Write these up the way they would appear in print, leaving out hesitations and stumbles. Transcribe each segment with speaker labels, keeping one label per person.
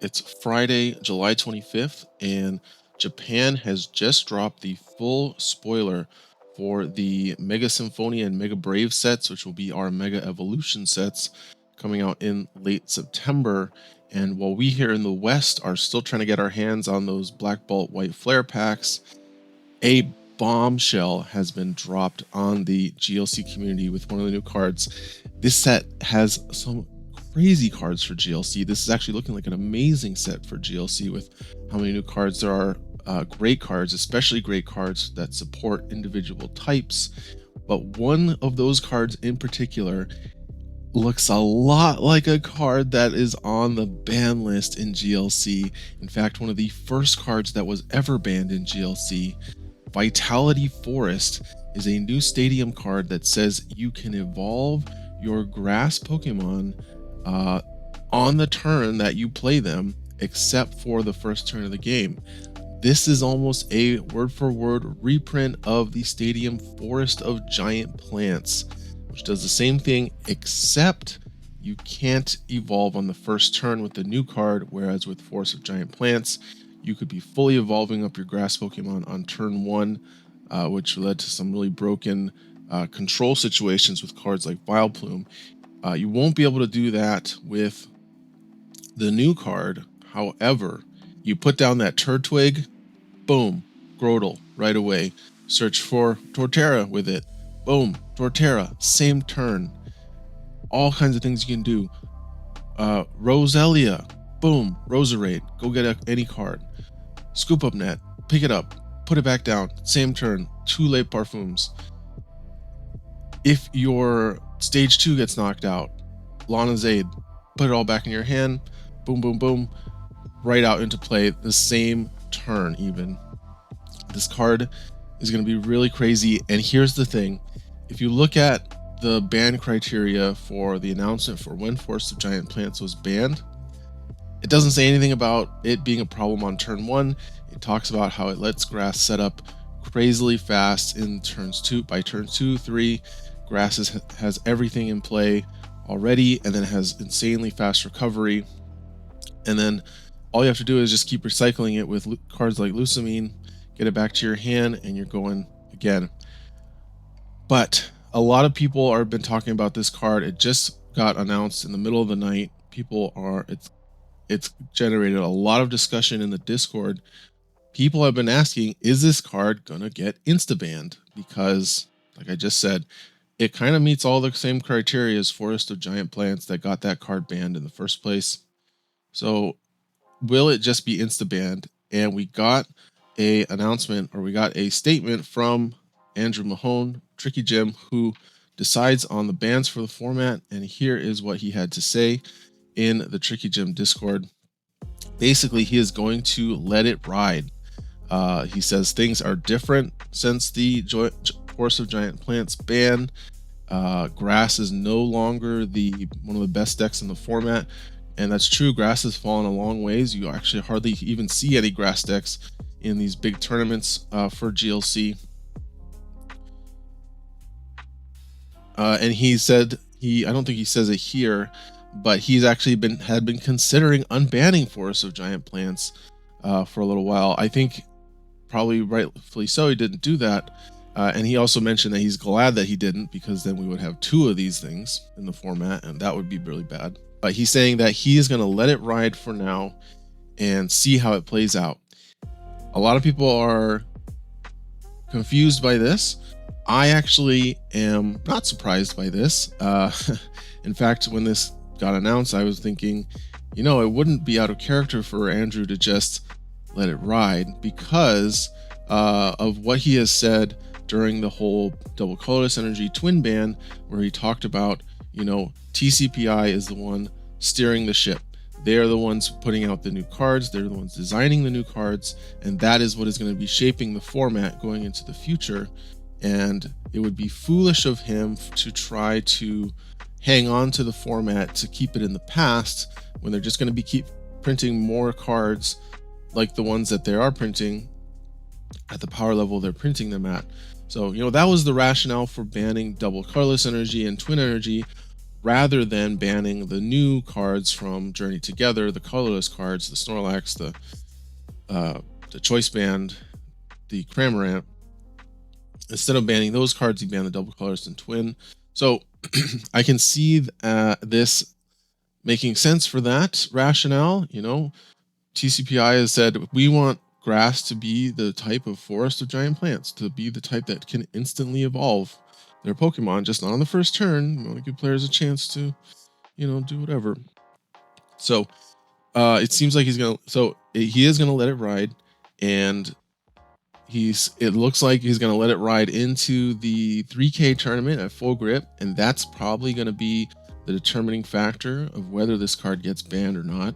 Speaker 1: It's Friday, July 25th, and Japan has just dropped the full spoiler for the Mega Symphony and Mega Brave sets, which will be our Mega Evolution sets coming out in late September. And while we here in the West are still trying to get our hands on those Black Bolt White Flare packs, a bombshell has been dropped on the GLC community with one of the new cards. This set has some crazy cards for GLC. This is actually looking like an amazing set for GLC with how many new cards there are. Great cards, especially great cards that support individual types. But one of those cards in particular looks a lot like a card that is on the ban list in GLC. In fact, one of the first cards that was ever banned in GLC, Vitality Forest, is a new stadium card that says you can evolve your grass Pokemon on the turn that you play them, except for the first turn of the game. This is almost a word-for-word reprint of the Stadium Forest of Giant Plants, which does the same thing, except you can't evolve on the first turn with the new card, whereas with Forest of Giant Plants, you could be fully evolving up your grass Pokemon on turn 1, which led to some really broken control situations with cards like Vileplume. You won't be able to do that with the new card. However, you put down that Turtwig, boom, Grotle right away. Search for Torterra with it, boom, Torterra, same turn. All kinds of things you can do. Roselia, boom, Roserade, go get any card. Scoop Up Net, pick it up, put it back down, same turn. 2 late Parfums. If your stage 2 gets knocked out, Lana's Aid, put it all back in your hand, boom, boom, boom, right out into play the same turn even. This card is going to be really crazy, and here's the thing. If you look at the ban criteria for the announcement for when Forest of Giant Plants was banned, it doesn't say anything about it being a problem on turn 1. It talks about how it lets grass set up crazily fast in turns 2. By turn 2, 3, grass has everything in play already, and then has insanely fast recovery. And then all you have to do is just keep recycling it with cards like Lusamine, get it back to your hand, and you're going again. But a lot of people have been talking about this card. It just got announced in the middle of the night. It's generated a lot of discussion in the Discord. People have been asking, is this card gonna get insta-banned? Because, like I just said, it kind of meets all the same criteria as Forest of Giant Plants that got that card banned in the first place. So will it just be insta-banned? And we got a announcement, or we got a statement from Andrew Mahone, Tricky Jim, who decides on the bans for the format, and here is what he had to say in the Tricky Jim Discord. Basically, he is going to let it ride. He says things are different since the Forest of Giant Plants ban. Grass is no longer one of the best decks in the format, and that's true. Grass has fallen a long ways. You actually hardly even see any grass decks in these big tournaments for GLC. And he said, I don't think he says it here, but he's actually had been considering unbanning Forest of Giant Plants for a little while. I think probably rightfully so he didn't do that. And he also mentioned that he's glad that he didn't, because then we would have 2 of these things in the format, and that would be really bad. But he's saying that he is going to let it ride for now and see how it plays out. A lot of people are confused by this. I actually am not surprised by this. In fact, when this got announced, I was thinking, it wouldn't be out of character for Andrew to just let it ride, because of what he has said during the whole Double Colorless Energy twin ban, where he talked about, TCPI is the one steering the ship. They're the ones putting out the new cards. They're the ones designing the new cards. And that is what is going to be shaping the format going into the future. And it would be foolish of him to try to hang on to the format to keep it in the past, when they're just going to keep printing more cards like the ones that they are printing at the power level they're printing them at. So, that was the rationale for banning Double Colorless Energy and Twin Energy. rather than banning the new cards from Journey Together, the colorless cards, the Snorlax, the Choice Band, the Cramorant. Instead of banning those cards, he banned the double colors and twin. So I can see this making sense for that rationale. You know, TCPI has said we want grass to be the type of forest of giant plants, to be the type that can instantly evolve their Pokemon, just not on the first turn. We want to give players a chance to, you know, do whatever. So it seems like he is gonna let it ride, and it looks like he's gonna let it ride into the 3K tournament at full grip, and that's probably gonna be the determining factor of whether this card gets banned or not.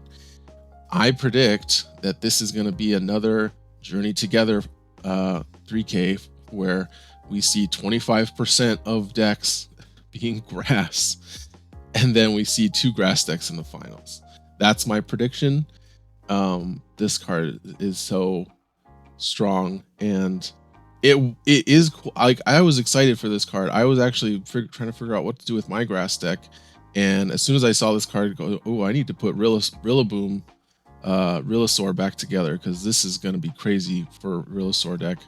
Speaker 1: I predict that this is gonna be another Journey Together 3K where we see 25% of decks being grass, and then we see 2 grass decks in the finals. That's my prediction. This card is so strong, and it is cool. Like, I was excited for this card. I was actually trying to figure out what to do with my grass deck, and as soon as I saw this card, go, oh, I need to put Rillaboom, Rillasaur back together, because this is going to be crazy for Rillasaur deck.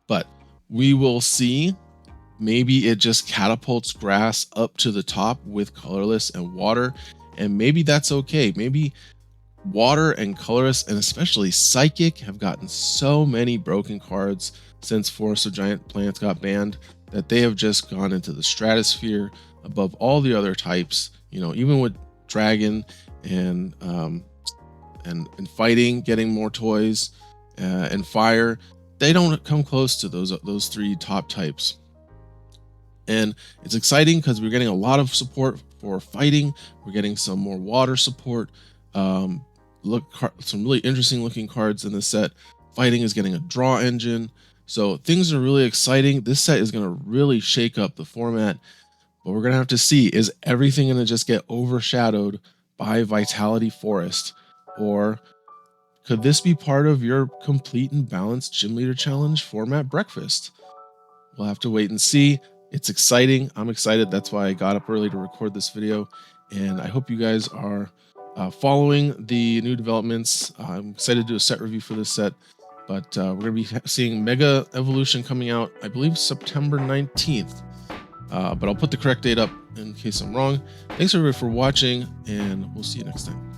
Speaker 1: But we will see. Maybe it just catapults grass up to the top with colorless and water, and maybe that's okay. Maybe water and colorless, and especially psychic, have gotten so many broken cards since Forest of Giant Plants got banned that they have just gone into the stratosphere above all the other types. You know, even with dragon and fighting getting more toys, and fire, they don't come close to those 3 top types. And it's exciting because we're getting a lot of support for fighting. We're getting some more water support. Some really interesting looking cards in this set. Fighting is getting a draw engine. So things are really exciting. This set is going to really shake up the format, but we're going to have to see, is everything going to just get overshadowed by Vitality Forest? Or could this be part of your complete and balanced Gym Leader Challenge format breakfast? We'll have to wait and see. It's exciting. I'm excited. That's why I got up early to record this video. And I hope you guys are following the new developments. I'm excited to do a set review for this set. But we're going to be seeing Mega Evolution coming out, I believe, September 19th. But I'll put the correct date up in case I'm wrong. Thanks everybody for watching, and we'll see you next time.